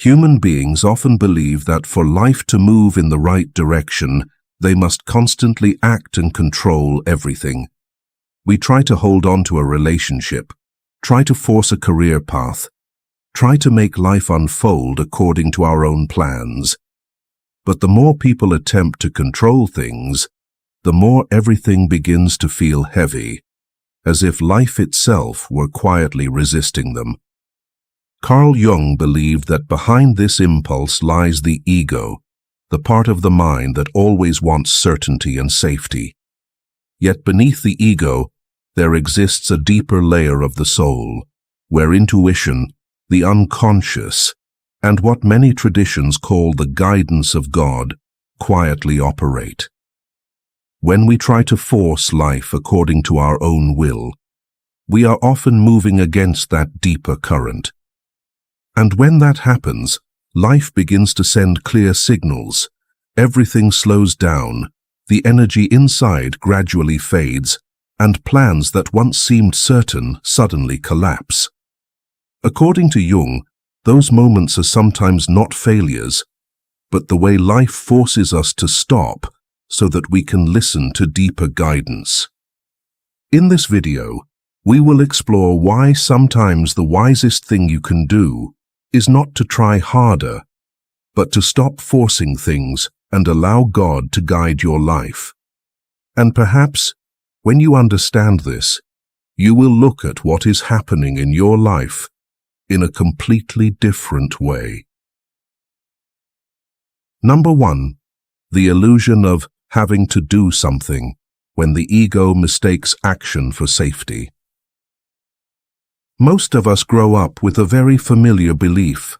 Human beings often believe that for life to move in the right direction, they must constantly act and control everything. We try to hold on to a relationship, try to force a career path, try to make life unfold according to our own plans. But the more people attempt to control things, the more everything begins to feel heavy, as if life itself were quietly resisting them. Carl Jung believed that behind this impulse lies the ego, the part of the mind that always wants certainty and safety. Yet beneath the ego, there exists a deeper layer of the soul, where intuition, the unconscious, and what many traditions call the guidance of God, quietly operate. When we try to force life according to our own will, we are often moving against that deeper current. And when that happens, life begins to send clear signals. Everything slows down, the energy inside gradually fades, and plans that once seemed certain suddenly collapse. According to Jung, those moments are sometimes not failures, but the way life forces us to stop so that we can listen to deeper guidance. In this video, we will explore why sometimes the wisest thing you can do is not to try harder, but to stop forcing things and allow God to guide your life. And perhaps, when you understand this, you will look at what is happening in your life in a completely different way. Number 1. The illusion of having to do something when the ego mistakes action for safety. Most of us grow up with a very familiar belief.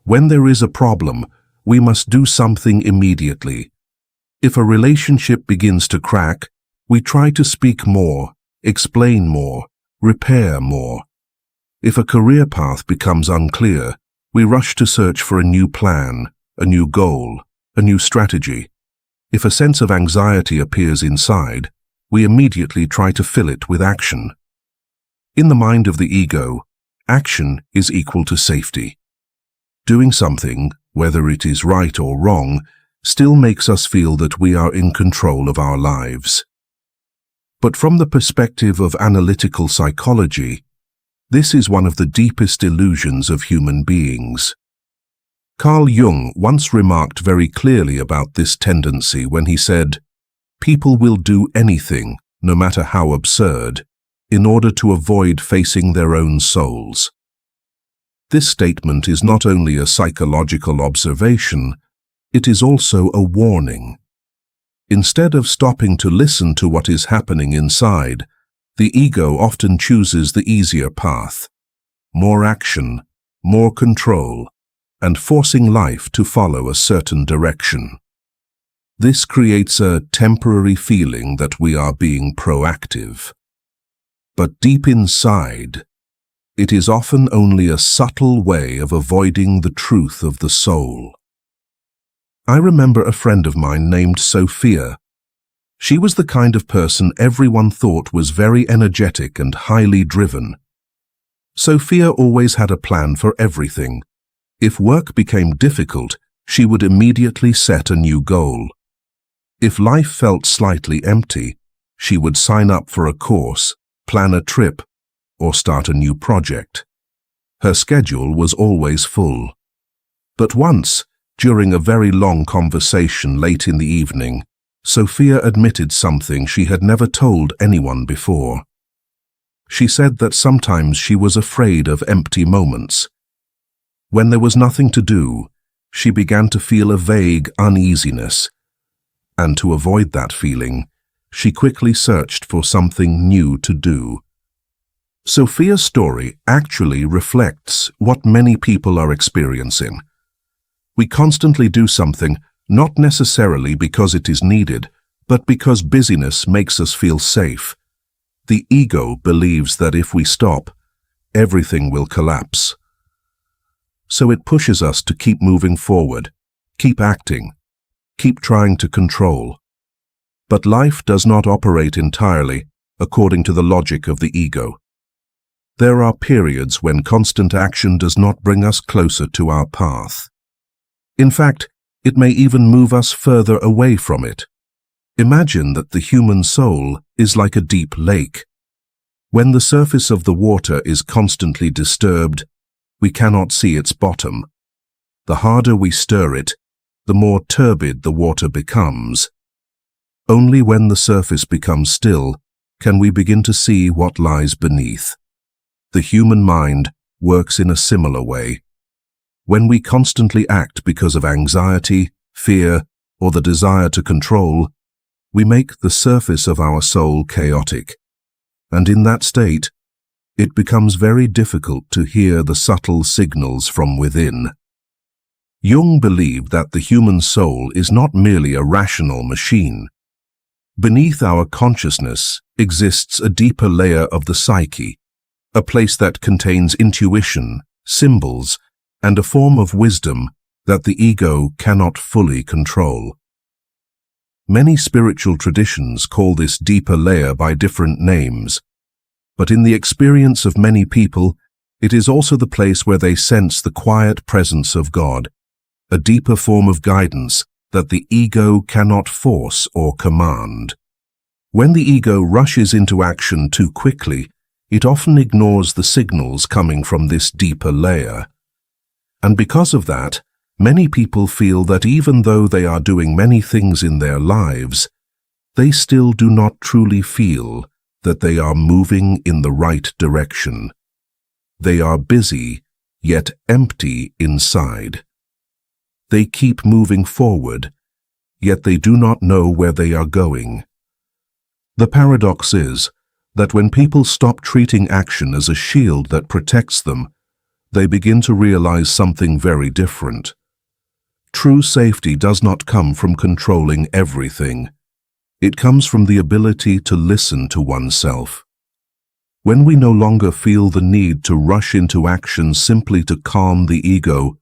When there is a problem, we must do something immediately. If a relationship begins to crack, we try to speak more, explain more, repair more. If a career path becomes unclear, we rush to search for a new plan, a new goal, a new strategy. If a sense of anxiety appears inside, we immediately try to fill it with action. In the mind of the ego, action is equal to safety. Doing something, whether it is right or wrong, still makes us feel that we are in control of our lives. But from the perspective of analytical psychology, this is one of the deepest illusions of human beings. Carl Jung once remarked very clearly about this tendency when he said, "People will do anything, no matter how absurd, in order to avoid facing their own souls." This statement is not only a psychological observation, it is also a warning. Instead of stopping to listen to what is happening inside, the ego often chooses the easier path: more action, more control, and forcing life to follow a certain direction. This creates a temporary feeling that we are being proactive. But deep inside, it is often only a subtle way of avoiding the truth of the soul. I remember a friend of mine named Sophia. She was the kind of person everyone thought was very energetic and highly driven. Sophia always had a plan for everything. If work became difficult, she would immediately set a new goal. If life felt slightly empty, she would sign up for a course, plan a trip, or start a new project. Her schedule was always full. But once, during a very long conversation late in the evening, Sophia admitted something she had never told anyone before. She said that sometimes she was afraid of empty moments. When there was nothing to do, she began to feel a vague uneasiness, and to avoid that feeling, she quickly searched for something new to do. Sophia's story actually reflects what many people are experiencing. We constantly do something not necessarily because it is needed, but because busyness makes us feel safe. The ego believes that if we stop, everything will collapse. So it pushes us to keep moving forward, keep acting, keep trying to control. But life does not operate entirely according to the logic of the ego. there are periods when constant action does not bring us closer to our path. In fact, it may even move us further away from it. Imagine that the human soul is like a deep lake. When the surface of the water is constantly disturbed, we cannot see its bottom. The harder we stir it, the more turbid the water becomes. Only when the surface becomes still can we begin to see what lies beneath. The human mind works in a similar way. When we constantly act because of anxiety, fear, or the desire to control, we make the surface of our soul chaotic. And in that state, it becomes very difficult to hear the subtle signals from within. Jung believed that the human soul is not merely a rational machine. Beneath our consciousness exists a deeper layer of the psyche, a place that contains intuition, symbols, and a form of wisdom that the ego cannot fully control. Many spiritual traditions call this deeper layer by different names, but in the experience of many people, it is also the place where they sense the quiet presence of God, a deeper form of guidance that the ego cannot force or command. When the ego rushes into action too quickly, it often ignores the signals coming from this deeper layer. And because of that, many people feel that even though they are doing many things in their lives, they still do not truly feel that they are moving in the right direction. They are busy, yet empty inside. They keep moving forward, yet they do not know where they are going. The paradox is that when people stop treating action as a shield that protects them, they begin to realize something very different. True safety does not come from controlling everything. It comes from the ability to listen to oneself. When we no longer feel the need to rush into action simply to calm the ego,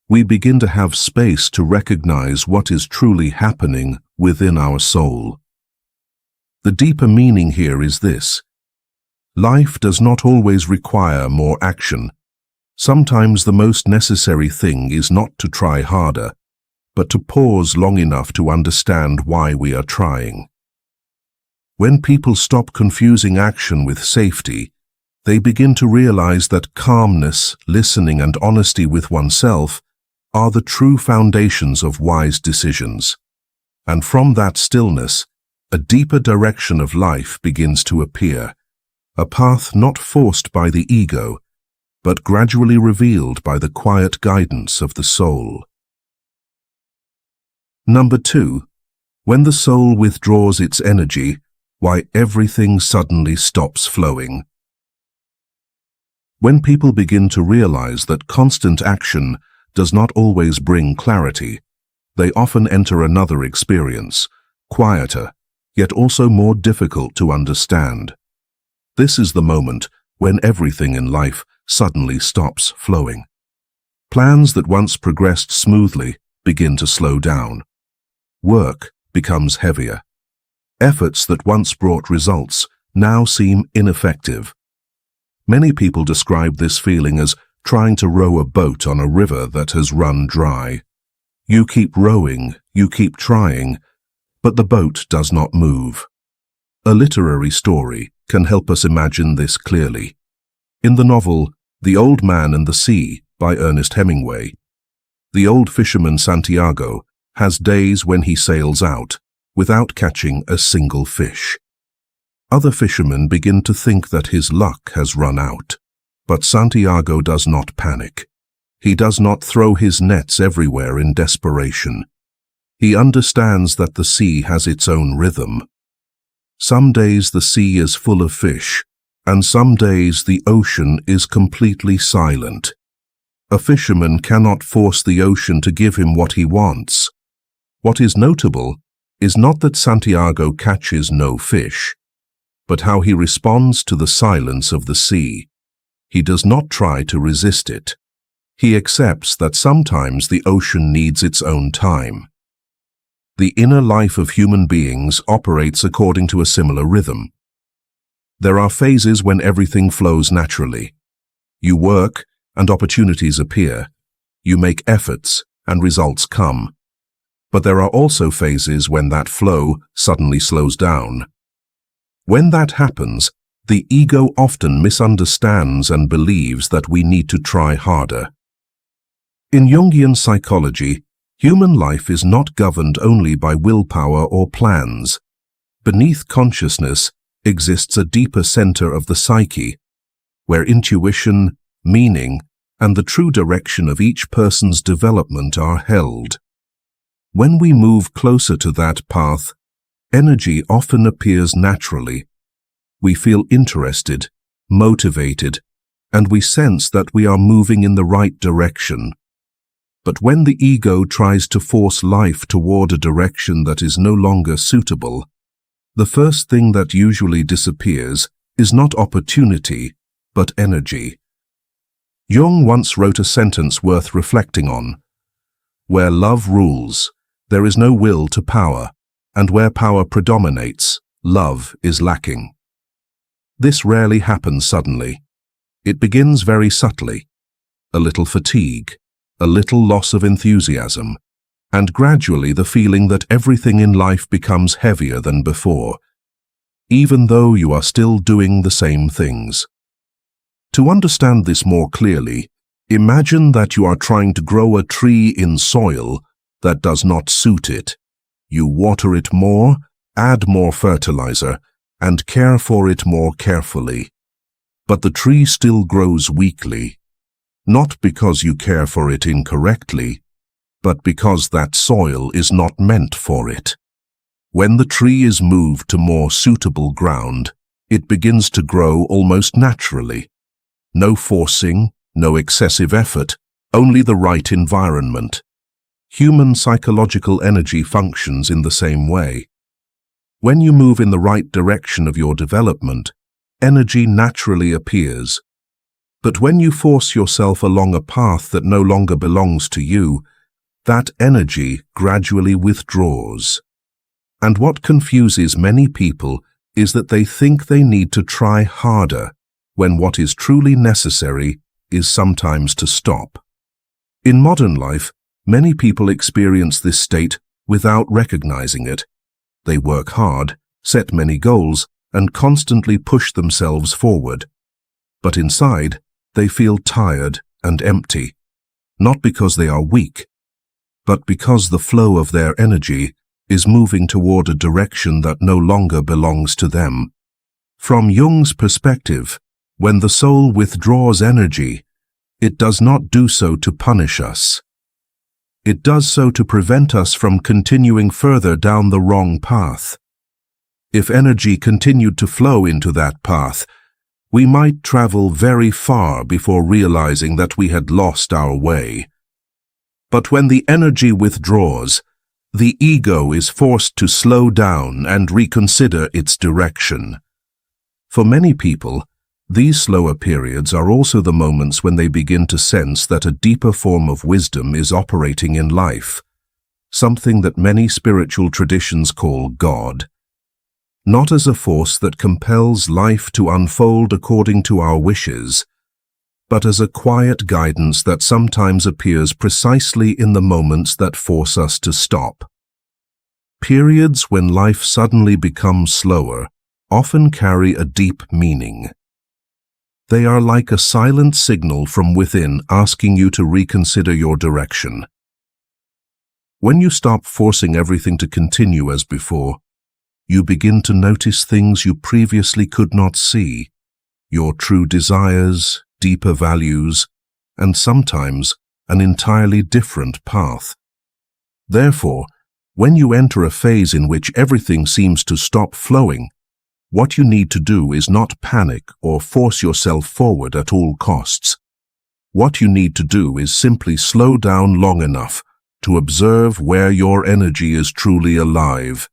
we begin to have space to recognize what is truly happening within our soul. The deeper meaning here is this: life does not always require more action. Sometimes the most necessary thing is not to try harder, but to pause long enough to understand why we are trying. When people stop confusing action with safety, they begin to realize that calmness, listening, and honesty with oneself are the true foundations of wise decisions. And from that stillness, a deeper direction of life begins to appear, a path not forced by the ego, but gradually revealed by the quiet guidance of the soul. Number 2. When the soul withdraws its energy, why everything suddenly stops flowing. When people begin to realize that constant action does not always bring clarity, they often enter another experience, quieter, yet also more difficult to understand. This is the moment when everything in life suddenly stops flowing. Plans that once progressed smoothly begin to slow down. Work becomes heavier. Efforts that once brought results now seem ineffective. Many people describe this feeling as trying to row a boat on a river that has run dry. You keep rowing, you keep trying, but the boat does not move. A literary story can help us imagine this clearly. In the novel The Old Man and the Sea by Ernest Hemingway, the old fisherman Santiago has days when he sails out without catching a single fish. Other fishermen begin to think that his luck has run out, but Santiago does not panic. He does not throw his nets everywhere in desperation. He understands that the sea has its own rhythm. Some days the sea is full of fish, and some days the ocean is completely silent. A fisherman cannot force the ocean to give him what he wants. What is notable is not that Santiago catches no fish, but how he responds to the silence of the sea. He does not try to resist it. He accepts that sometimes the ocean needs its own time. The inner life of human beings operates according to a similar rhythm. There are phases when everything flows naturally. You work and opportunities appear. You make efforts and results come. But there are also phases when that flow suddenly slows down. When that happens, the ego often misunderstands and believes that we need to try harder. In Jungian psychology, human life is not governed only by willpower or plans. Beneath consciousness exists a deeper center of the psyche, where intuition, meaning, and the true direction of each person's development are held. When we move closer to that path, energy often appears naturally. We feel interested, motivated, and we sense that we are moving in the right direction. But when the ego tries to force life toward a direction that is no longer suitable, the first thing that usually disappears is not opportunity, but energy. Jung once wrote a sentence worth reflecting on. Where love rules, there is no will to power, and where power predominates, love is lacking. This rarely happens suddenly. It begins very subtly. A little fatigue, a little loss of enthusiasm, and gradually the feeling that everything in life becomes heavier than before, even though you are still doing the same things. To understand this more clearly, imagine that you are trying to grow a tree in soil that does not suit it. You water it more, add more fertilizer, and care for it more carefully. But the tree still grows weakly, not because you care for it incorrectly, but because that soil is not meant for it. When the tree is moved to more suitable ground, it begins to grow almost naturally. No forcing, no excessive effort, only the right environment. Human psychological energy functions in the same way. When you move in the right direction of your development, energy naturally appears. But when you force yourself along a path that no longer belongs to you, that energy gradually withdraws. And what confuses many people is that they think they need to try harder, when what is truly necessary is sometimes to stop. In modern life, many people experience this state without recognizing it. They work hard, set many goals, and constantly push themselves forward. But inside, they feel tired and empty, not because they are weak, but because the flow of their energy is moving toward a direction that no longer belongs to them. From Jung's perspective, when the soul withdraws energy, it does not do so to punish us. It does so to prevent us from continuing further down the wrong path. If energy continued to flow into that path, we might travel very far before realizing that we had lost our way. But when the energy withdraws, the ego is forced to slow down and reconsider its direction. For many people, these slower periods are also the moments when they begin to sense that a deeper form of wisdom is operating in life, something that many spiritual traditions call God. Not as a force that compels life to unfold according to our wishes, but as a quiet guidance that sometimes appears precisely in the moments that force us to stop. Periods when life suddenly becomes slower often carry a deep meaning. They are like a silent signal from within asking you to reconsider your direction. When you stop forcing everything to continue as before, you begin to notice things you previously could not see, your true desires, deeper values, and sometimes an entirely different path. Therefore, when you enter a phase in which everything seems to stop flowing, what you need to do is not panic or force yourself forward at all costs. What you need to do is simply slow down long enough to observe where your energy is truly alive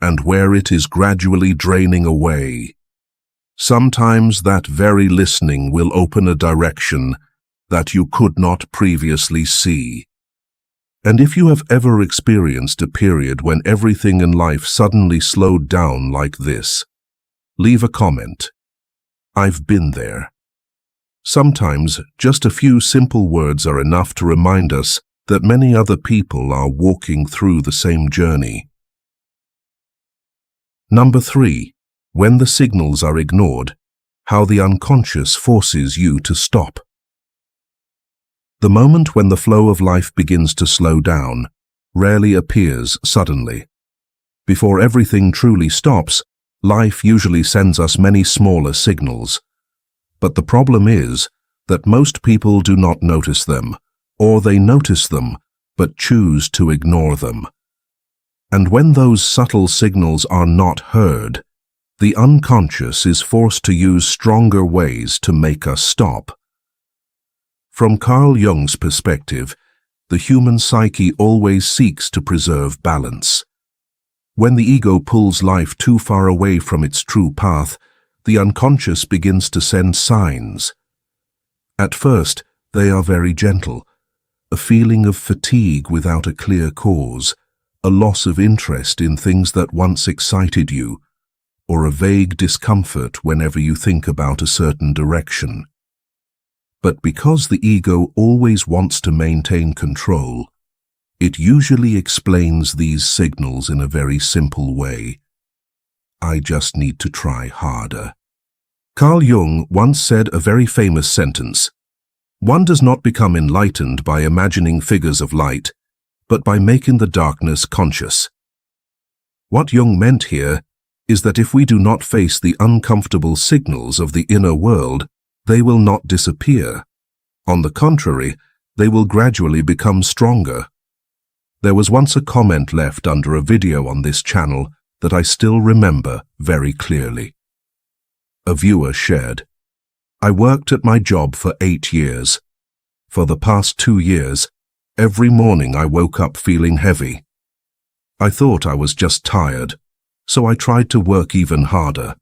and where it is gradually draining away. Sometimes that very listening will open a direction that you could not previously see. And if you have ever experienced a period when everything in life suddenly slowed down like this, leave a comment. I've been there. Sometimes just a few simple words are enough to remind us that many other people are walking through the same journey. Number 3. When the signals are ignored, how the unconscious forces you to stop. The moment when the flow of life begins to slow down rarely appears suddenly. Before everything truly stops, life usually sends us many smaller signals. But the problem is that most people do not notice them, or they notice them but choose to ignore them. And when those subtle signals are not heard, the unconscious is forced to use stronger ways to make us stop. From Carl Jung's perspective, the human psyche always seeks to preserve balance. When the ego pulls life too far away from its true path, the unconscious begins to send signs. At first, they are very gentle. A feeling of fatigue without a clear cause, a loss of interest in things that once excited you, or a vague discomfort whenever you think about a certain direction. But because the ego always wants to maintain control, it usually explains these signals in a very simple way. I just need to try harder. Carl Jung once said a very famous sentence: "One does not become enlightened by imagining figures of light, but by making the darkness conscious." What Jung meant here is that if we do not face the uncomfortable signals of the inner world, they will not disappear. On the contrary, they will gradually become stronger. There was once a comment left under a video on this channel that I still remember very clearly. A viewer shared, "I worked at my job for 8 years. For the past 2 years, every morning I woke up feeling heavy. I thought I was just tired, so I tried to work even harder.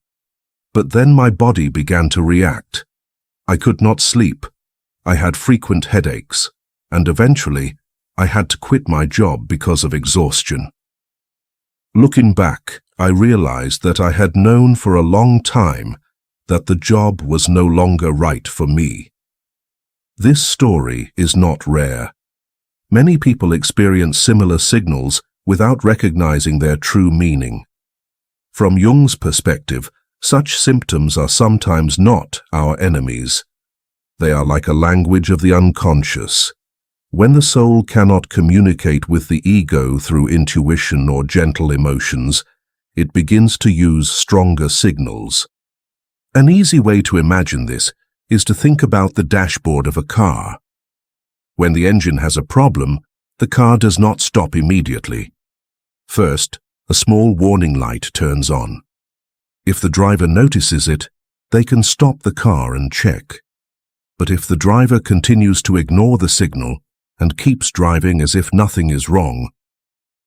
But then my body began to react. I could not sleep. I had frequent headaches, and eventually I had to quit my job because of exhaustion." Looking back, I realized that I had known for a long time that the job was no longer right for me. This story is not rare. Many people experience similar signals without recognizing their true meaning. From Jung's perspective, such symptoms are sometimes not our enemies. They are like a language of the unconscious. When the soul cannot communicate with the ego through intuition or gentle emotions, it begins to use stronger signals. An easy way to imagine this is to think about the dashboard of a car. When the engine has a problem, the car does not stop immediately. First, a small warning light turns on. If the driver notices it, they can stop the car and check. But if the driver continues to ignore the signal and keeps driving as if nothing is wrong,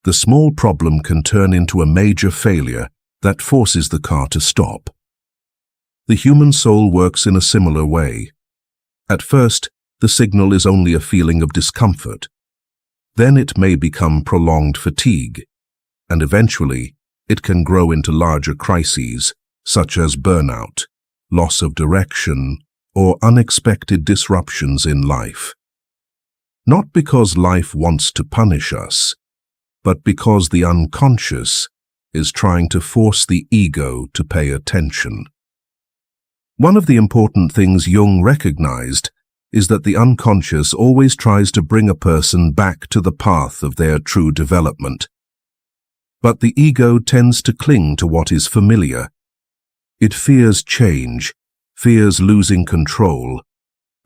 the small problem can turn into a major failure that forces the car to stop. The human soul works in a similar way. At first, the signal is only a feeling of discomfort. Then it may become prolonged fatigue, and eventually it can grow into larger crises, such as burnout, loss of direction, or unexpected disruptions in life. Not because life wants to punish us, but because the unconscious is trying to force the ego to pay attention. One of the important things Jung recognized is that the unconscious always tries to bring a person back to the path of their true development. But the ego tends to cling to what is familiar. It fears change, fears losing control,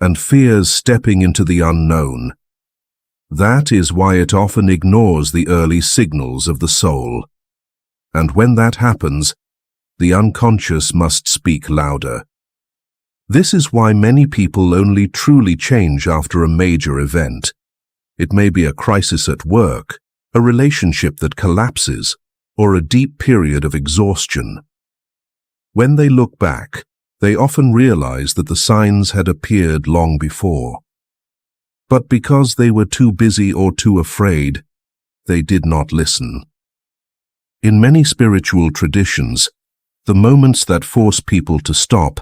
and fears stepping into the unknown. That is why it often ignores the early signals of the soul. And when that happens, the unconscious must speak louder. This is why many people only truly change after a major event. It may be a crisis at work, a relationship that collapses, or a deep period of exhaustion. When they look back, they often realize that the signs had appeared long before. But because they were too busy or too afraid, they did not listen. In many spiritual traditions, the moments that force people to stop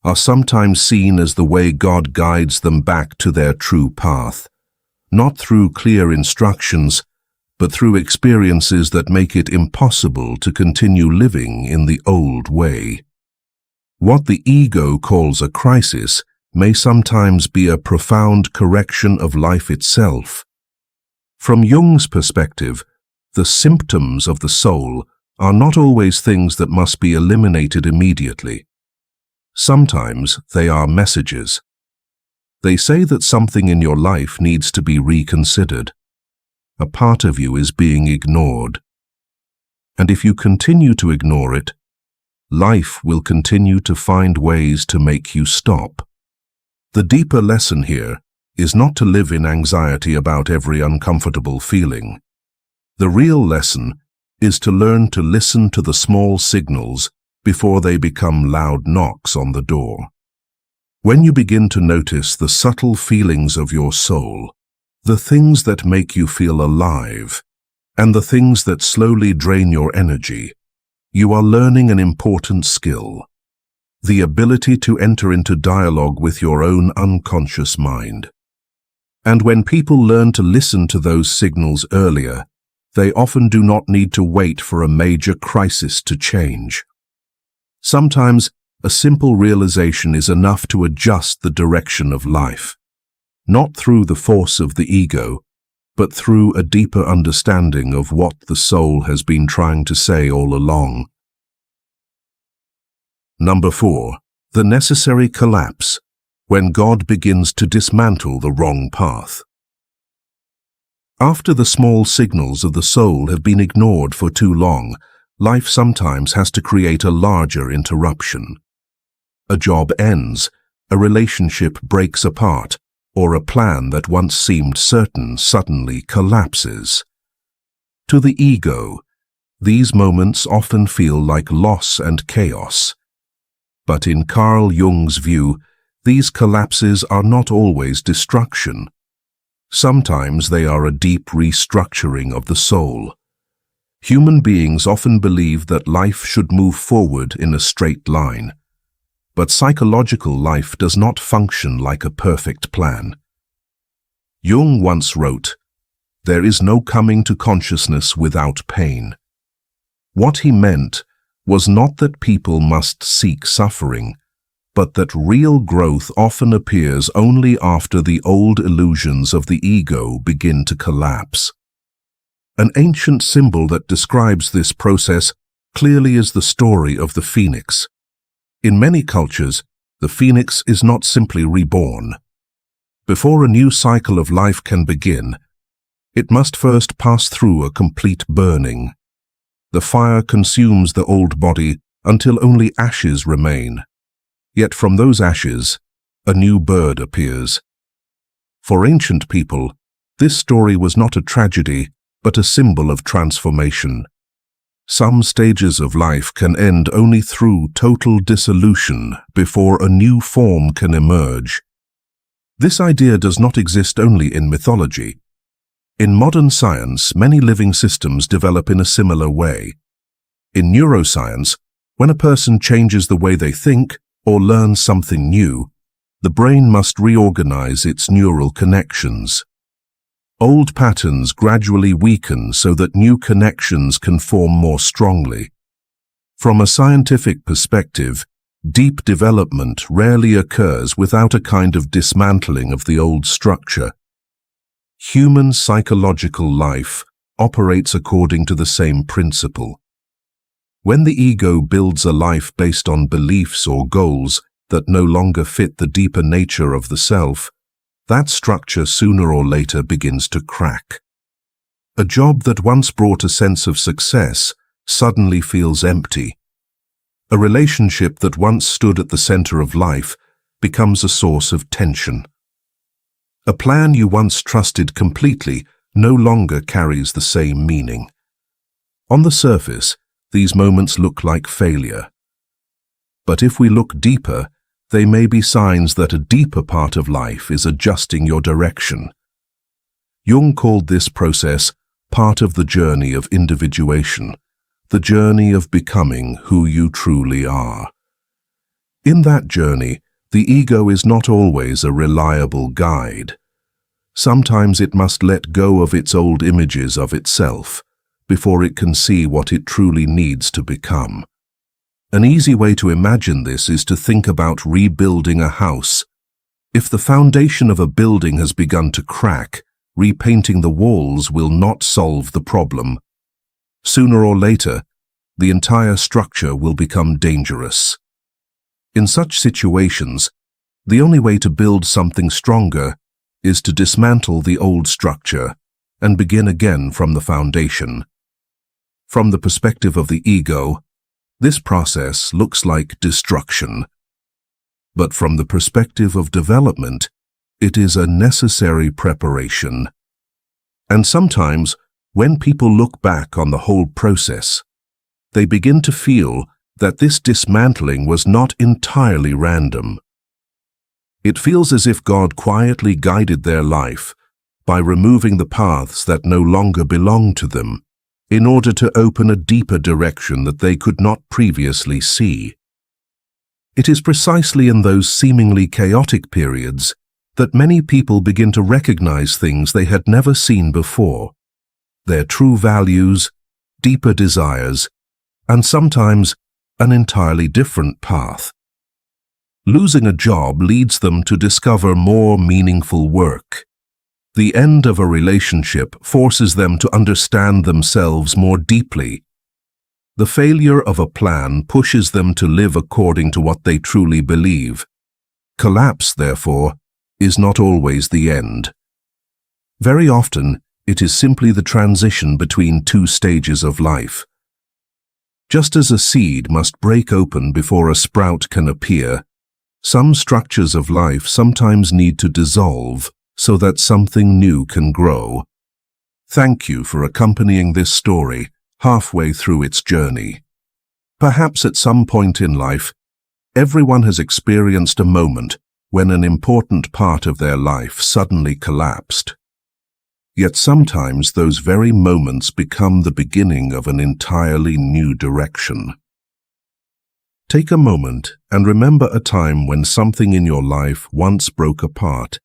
are sometimes seen as the way God guides them back to their true path, not through clear instructions, but through experiences that make it impossible to continue living in the old way. What the ego calls a crisis may sometimes be a profound correction of life itself. From Jung's perspective, the symptoms of the soul are not always things that must be eliminated immediately. Sometimes they are messages. They say that something in your life needs to be reconsidered. A part of you is being ignored. And if you continue to ignore it, life will continue to find ways to make you stop. The deeper lesson here is not to live in anxiety about every uncomfortable feeling. The real lesson is to learn to listen to the small signals before they become loud knocks on the door. When you begin to notice the subtle feelings of your soul, the things that make you feel alive, and the things that slowly drain your energy, you are learning an important skill: the ability to enter into dialogue with your own unconscious mind. And when people learn to listen to those signals earlier, they often do not need to wait for a major crisis to change. Sometimes, a simple realization is enough to adjust the direction of life, not through the force of the ego, but through a deeper understanding of what the soul has been trying to say all along. Number 4. The necessary collapse, when God begins to dismantle the wrong path. After the small signals of the soul have been ignored for too long, life sometimes has to create a larger interruption. A job ends, a relationship breaks apart, or a plan that once seemed certain suddenly collapses. To the ego, these moments often feel like loss and chaos. But in Carl Jung's view, these collapses are not always destruction. Sometimes they are a deep restructuring of the soul. Human beings often believe that life should move forward in a straight line. But psychological life does not function like a perfect plan. Jung once wrote, "There is no coming to consciousness without pain." What he meant was not that people must seek suffering, but that real growth often appears only after the old illusions of the ego begin to collapse. An ancient symbol that describes this process clearly is the story of the phoenix. In many cultures, the phoenix is not simply reborn. Before a new cycle of life can begin, it must first pass through a complete burning. The fire consumes the old body until only ashes remain. Yet from those ashes, a new bird appears. For ancient people, this story was not a tragedy, but a symbol of transformation. Some stages of life can end only through total dissolution before a new form can emerge. This idea does not exist only in mythology. In modern science, many living systems develop in a similar way. In neuroscience, when a person changes the way they think or learns something new, the brain must reorganize its neural connections. Old patterns gradually weaken so that new connections can form more strongly. From a scientific perspective, deep development rarely occurs without a kind of dismantling of the old structure. Human psychological life operates according to the same principle. When the ego builds a life based on beliefs or goals that no longer fit the deeper nature of the self, that structure sooner or later begins to crack. A job that once brought a sense of success suddenly feels empty. A relationship that once stood at the center of life becomes a source of tension. A plan you once trusted completely no longer carries the same meaning. On the surface, these moments look like failure. But if we look deeper, they may be signs that a deeper part of life is adjusting your direction. Jung called this process part of the journey of individuation, the journey of becoming who you truly are. In that journey, the ego is not always a reliable guide. Sometimes it must let go of its old images of itself before it can see what it truly needs to become. An easy way to imagine this is to think about rebuilding a house. If the foundation of a building has begun to crack, repainting the walls will not solve the problem. Sooner or later, the entire structure will become dangerous. In such situations, the only way to build something stronger is to dismantle the old structure and begin again from the foundation. From the perspective of the ego, this process looks like destruction. But from the perspective of development, it is a necessary preparation. And sometimes, when people look back on the whole process, they begin to feel that this dismantling was not entirely random. It feels as if God quietly guided their life by removing the paths that no longer belonged to them, in order to open a deeper direction that they could not previously see. It is precisely in those seemingly chaotic periods that many people begin to recognize things they had never seen before, their true values, deeper desires, and sometimes an entirely different path. Losing a job leads them to discover more meaningful work. The end of a relationship forces them to understand themselves more deeply. The failure of a plan pushes them to live according to what they truly believe. Collapse, therefore, is not always the end. Very often, it is simply the transition between two stages of life. Just as a seed must break open before a sprout can appear, some structures of life sometimes need to dissolve so that something new can grow. Thank you for accompanying this story halfway through its journey. Perhaps at some point in life, everyone has experienced a moment when an important part of their life suddenly collapsed. Yet sometimes those very moments become the beginning of an entirely new direction. Take a moment and remember a time when something in your life once broke apart,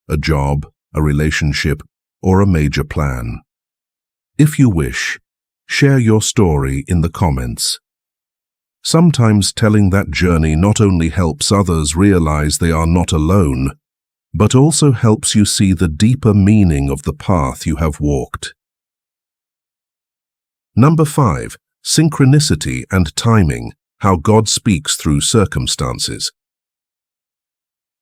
a job, a relationship, or a major plan. If you wish, share your story in the comments. Sometimes telling that journey not only helps others realize they are not alone, but also helps you see the deeper meaning of the path you have walked. Number 5. Synchronicity and timing, how God speaks through circumstances.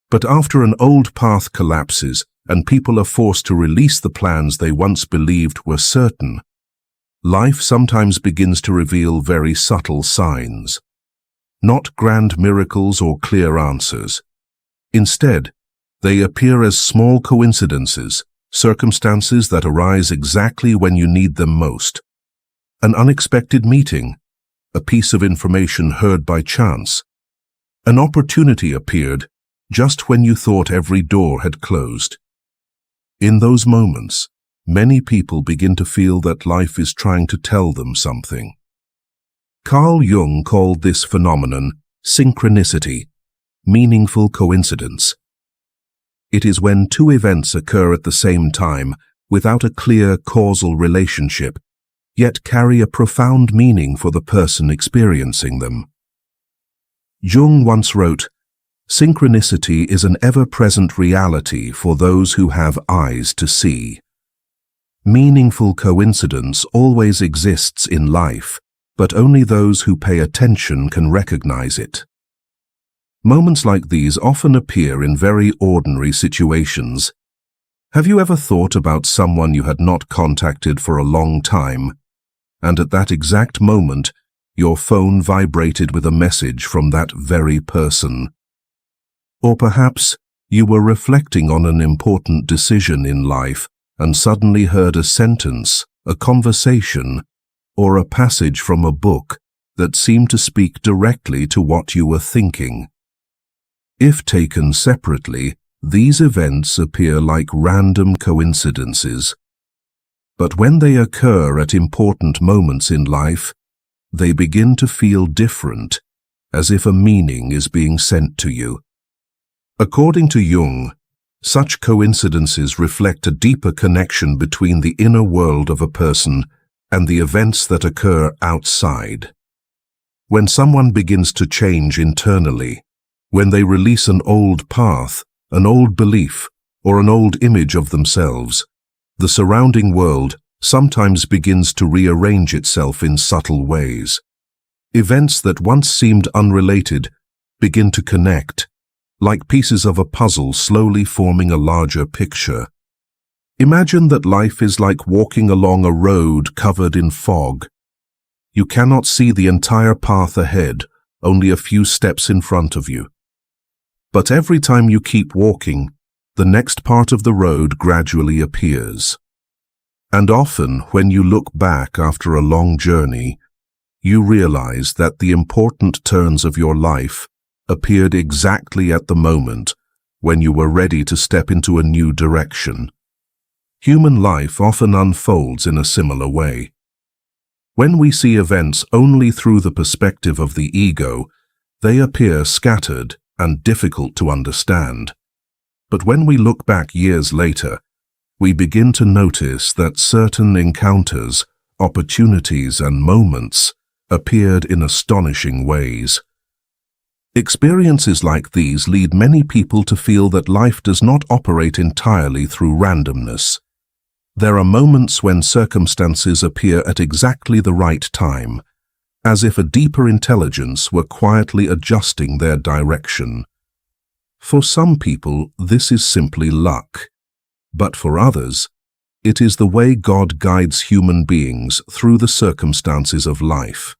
But after an old path collapses and people are forced to release the plans they once believed were certain, life sometimes begins to reveal very subtle signs. Not grand miracles or clear answers. Instead, they appear as small coincidences, circumstances that arise exactly when you need them most. An unexpected meeting, a piece of information heard by chance. An opportunity appeared just when you thought every door had closed. In those moments, many people begin to feel that life is trying to tell them something. Carl Jung called this phenomenon synchronicity, meaningful coincidence. It is when two events occur at the same time without a clear causal relationship, yet carry a profound meaning for the person experiencing them. Jung once wrote, "Synchronicity is an ever-present reality for those who have eyes to see." Meaningful coincidence always exists in life, but only those who pay attention can recognize it. Moments like these often appear in very ordinary situations. Have you ever thought about someone you had not contacted for a long time, and at that exact moment, your phone vibrated with a message from that very person? Or perhaps you were reflecting on an important decision in life and suddenly heard a sentence, a conversation, or a passage from a book that seemed to speak directly to what you were thinking. If taken separately, these events appear like random coincidences. But when they occur at important moments in life, they begin to feel different, as if a meaning is being sent to you. According to Jung, such coincidences reflect a deeper connection between the inner world of a person and the events that occur outside. When someone begins to change internally, when they release an old path, an old belief, or an old image of themselves, the surrounding world sometimes begins to rearrange itself in subtle ways. Events that once seemed unrelated begin to connect, like pieces of a puzzle slowly forming a larger picture. Imagine that life is like walking along a road covered in fog. You cannot see the entire path ahead, only a few steps in front of you. But every time you keep walking, the next part of the road gradually appears. And often, when you look back after a long journey, you realize that the important turns of your life appeared exactly at the moment when you were ready to step into a new direction. Human life often unfolds in a similar way. When we see events only through the perspective of the ego, they appear scattered and difficult to understand. But when we look back years later, we begin to notice that certain encounters, opportunities, and moments appeared in astonishing ways. Experiences like these lead many people to feel that life does not operate entirely through randomness. There are moments when circumstances appear at exactly the right time, as if a deeper intelligence were quietly adjusting their direction. For some people, this is simply luck, but for others, it is the way God guides human beings through the circumstances of life.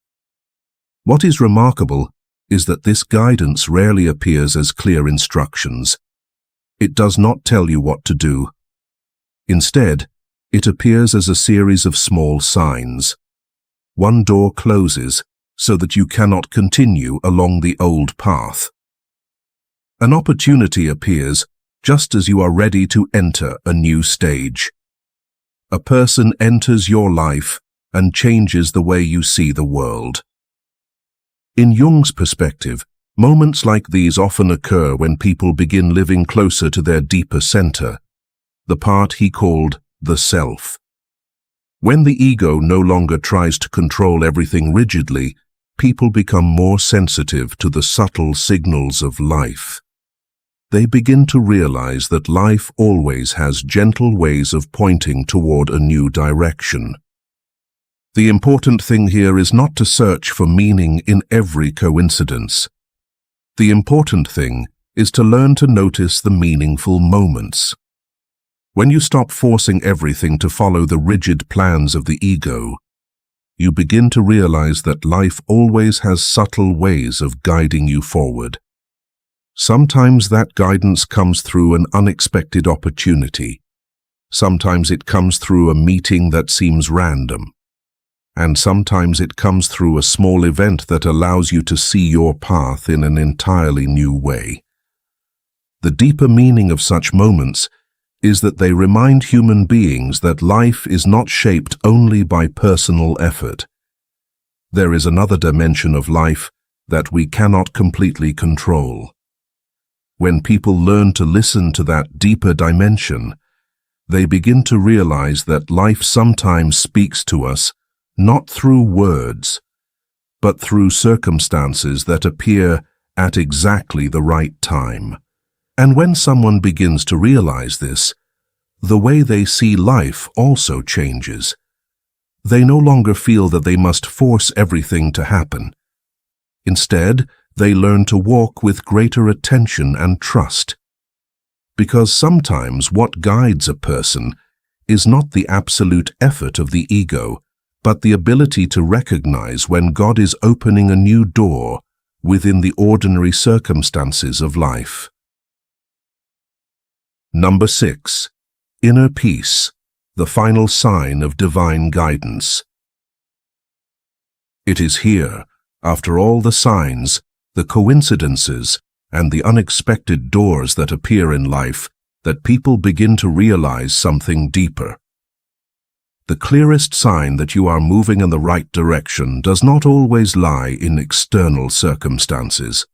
What is remarkable is that this guidance rarely appears as clear instructions. It does not tell you what to do. Instead, it appears as a series of small signs. One door closes so that you cannot continue along the old path. An opportunity appears just as you are ready to enter a new stage. A person enters your life and changes the way you see the world. In Jung's perspective, moments like these often occur when people begin living closer to their deeper center, the part he called the self. When the ego no longer tries to control everything rigidly, people become more sensitive to the subtle signals of life. They begin to realize that life always has gentle ways of pointing toward a new direction. The important thing here is not to search for meaning in every coincidence. The important thing is to learn to notice the meaningful moments. When you stop forcing everything to follow the rigid plans of the ego, you begin to realize that life always has subtle ways of guiding you forward. Sometimes that guidance comes through an unexpected opportunity. Sometimes it comes through a meeting that seems random. And sometimes it comes through a small event that allows you to see your path in an entirely new way. The deeper meaning of such moments is that they remind human beings that life is not shaped only by personal effort. There is another dimension of life that we cannot completely control. When people learn to listen to that deeper dimension, they begin to realize that life sometimes speaks to us not through words, but through circumstances that appear at exactly the right time. And when someone begins to realize this, the way they see life also changes. They no longer feel that they must force everything to happen. Instead, they learn to walk with greater attention and trust. Because sometimes what guides a person is not the absolute effort of the ego, but the ability to recognize when God is opening a new door within the ordinary circumstances of life. Number 6. Inner peace, the final sign of divine guidance. It is here, after all the signs, the coincidences, and the unexpected doors that appear in life, that people begin to realize something deeper. The clearest sign that you are moving in the right direction does not always lie in external circumstances.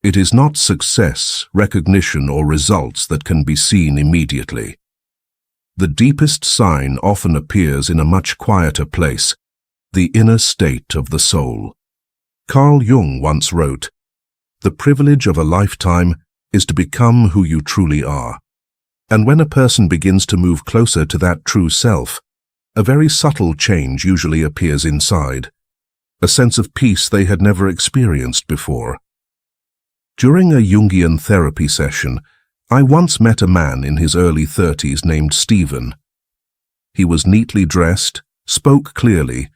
It is not success, recognition, or results that can be seen immediately. The deepest sign often appears in a much quieter place, the inner state of the soul. Carl Jung once wrote, "The privilege of a lifetime is to become who you truly are." And when a person begins to move closer to that true self, a very subtle change usually appears inside, a sense of peace they had never experienced before. During a Jungian therapy session, I once met a man in his early 30s named Stephen. He was neatly dressed, spoke clearly,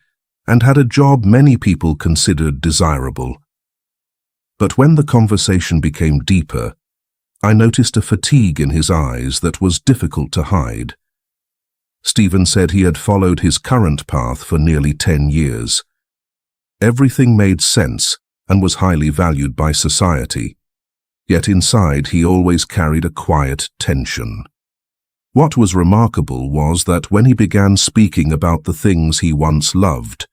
and had a job many people considered desirable. But when the conversation became deeper, I noticed a fatigue in his eyes that was difficult to hide. Stephen said he had followed his current path for nearly 10 years. Everything made sense and was highly valued by society, yet inside he always carried a quiet tension. What was remarkable was that when he began speaking about the things he once loved,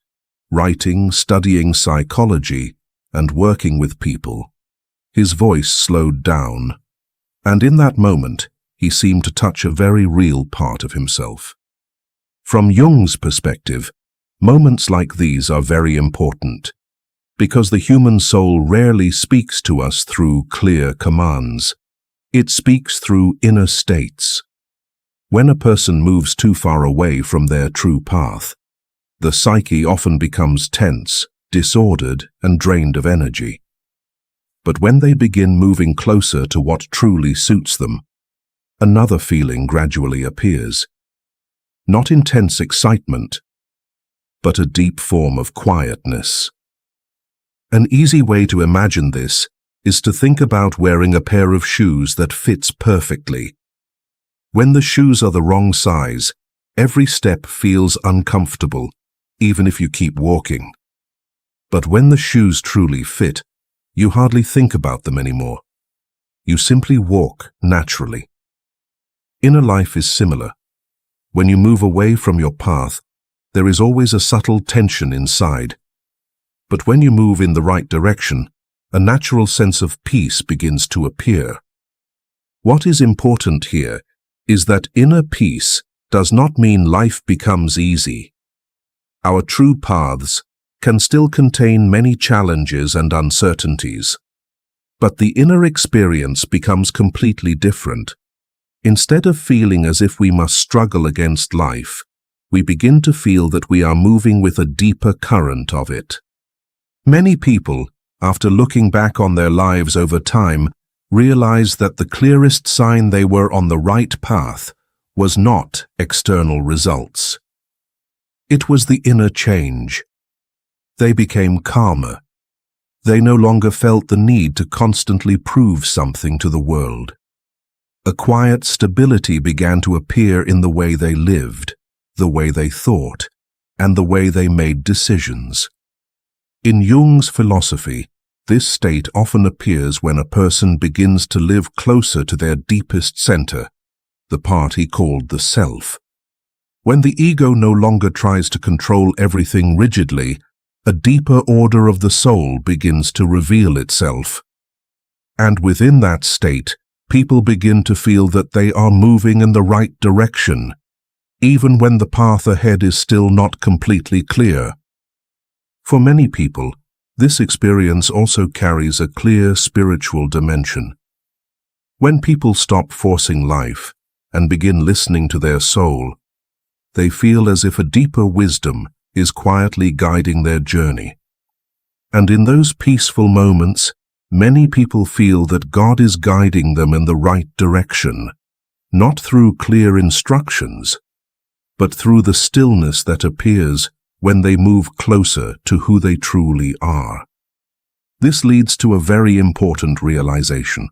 writing, studying psychology, and working with people, his voice slowed down, and in that moment he seemed to touch a very real part of himself. From Jung's perspective, moments like these are very important, because the human soul rarely speaks to us through clear commands. It speaks through inner states. When a person moves too far away from their true path, the psyche often becomes tense, disordered, and drained of energy. But when they begin moving closer to what truly suits them, another feeling gradually appears. Not intense excitement, but a deep form of quietness. An easy way to imagine this is to think about wearing a pair of shoes that fits perfectly. When the shoes are the wrong size, every step feels uncomfortable, even if you keep walking. But when the shoes truly fit, you hardly think about them anymore. You simply walk naturally. Inner life is similar. When you move away from your path, there is always a subtle tension inside. But when you move in the right direction, a natural sense of peace begins to appear. What is important here is that inner peace does not mean life becomes easy. Our true paths can still contain many challenges and uncertainties. But the inner experience becomes completely different. Instead of feeling as if we must struggle against life, we begin to feel that we are moving with a deeper current of it. Many people, after looking back on their lives over time, realize that the clearest sign they were on the right path was not external results. It was the inner change. They became calmer. They no longer felt the need to constantly prove something to the world. A quiet stability began to appear in the way they lived, the way they thought, and the way they made decisions. In Jung's philosophy, this state often appears when a person begins to live closer to their deepest center, the part he called the self. When the ego no longer tries to control everything rigidly, a deeper order of the soul begins to reveal itself. And within that state, people begin to feel that they are moving in the right direction, even when the path ahead is still not completely clear. For many people, this experience also carries a clear spiritual dimension. When people stop forcing life and begin listening to their soul, they feel as if a deeper wisdom is quietly guiding their journey. And in those peaceful moments, many people feel that God is guiding them in the right direction, not through clear instructions, but through the stillness that appears when they move closer to who they truly are. This leads to a very important realization.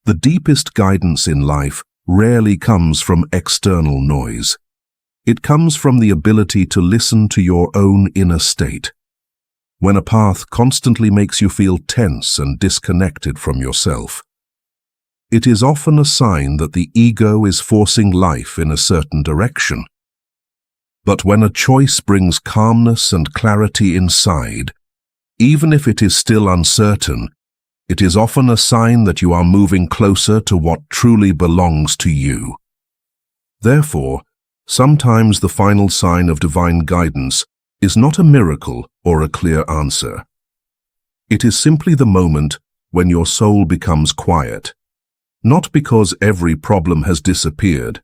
The deepest guidance in life rarely comes from external noise. It comes from the ability to listen to your own inner state. When a path constantly makes you feel tense and disconnected from yourself, it is often a sign that the ego is forcing life in a certain direction. But when a choice brings calmness and clarity inside, even if it is still uncertain, it is often a sign that you are moving closer to what truly belongs to you. Therefore, sometimes the final sign of divine guidance is not a miracle or a clear answer. It is simply the moment when your soul becomes quiet, not because every problem has disappeared,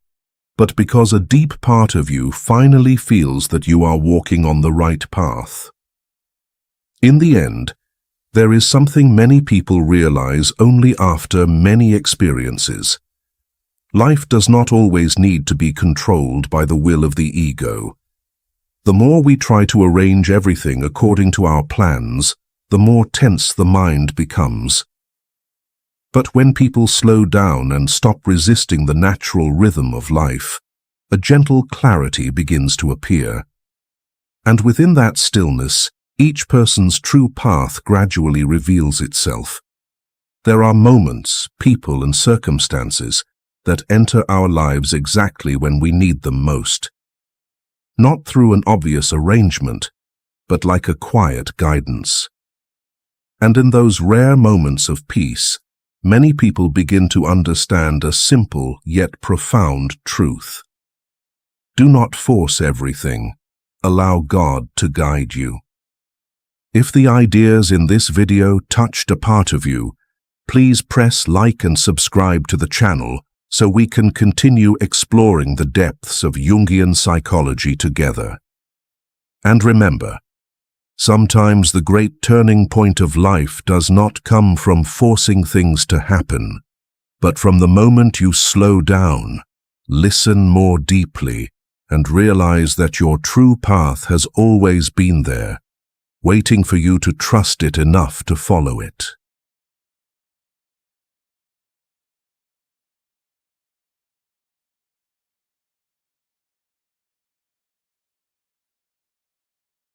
but because a deep part of you finally feels that you are walking on the right path. In the end, there is something many people realize only after many experiences. Life does not always need to be controlled by the will of the ego. The more we try to arrange everything according to our plans, the more tense the mind becomes. But when people slow down and stop resisting the natural rhythm of life, a gentle clarity begins to appear. And within that stillness, each person's true path gradually reveals itself. There are moments, people, and circumstances that enter our lives exactly when we need them most. Not through an obvious arrangement, but like a quiet guidance. And in those rare moments of peace, many people begin to understand a simple yet profound truth. Do not force everything. Allow God to guide you. If the ideas in this video touched a part of you, please press like and subscribe to the channel so we can continue exploring the depths of Jungian psychology together. And remember, sometimes the great turning point of life does not come from forcing things to happen, but from the moment you slow down, listen more deeply, and realize that your true path has always been there, waiting for you to trust it enough to follow it.